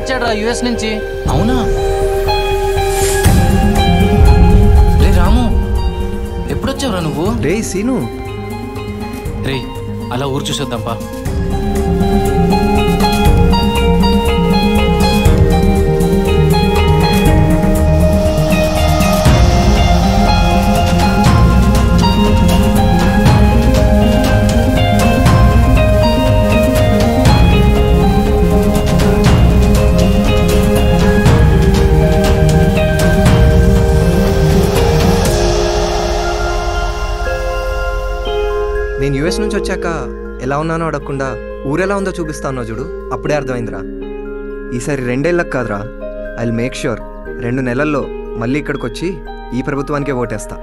వచ్చాడు రా యుఎస్ నుంచి. అవునా? రే రాము, ఎప్పుడొచ్చావురా నువ్వు? రే సీను. రే అలా ఊరు చూసొద్దాంపా. నేను యుఎస్ నుంచి వచ్చాక ఎలా ఉన్నానో అడగకుండా ఊరెలా ఉందో చూపిస్తానో చూడు, అప్పుడే అర్థమైందిరా. ఈసారి 2 ఏళ్ళకి కాదురా, ఐ విల్ మేక్ ష్యూర్ 2 నెలల్లో మళ్ళీ ఇక్కడికి వచ్చి ఈ ప్రభుత్వానికే ఓటేస్తా.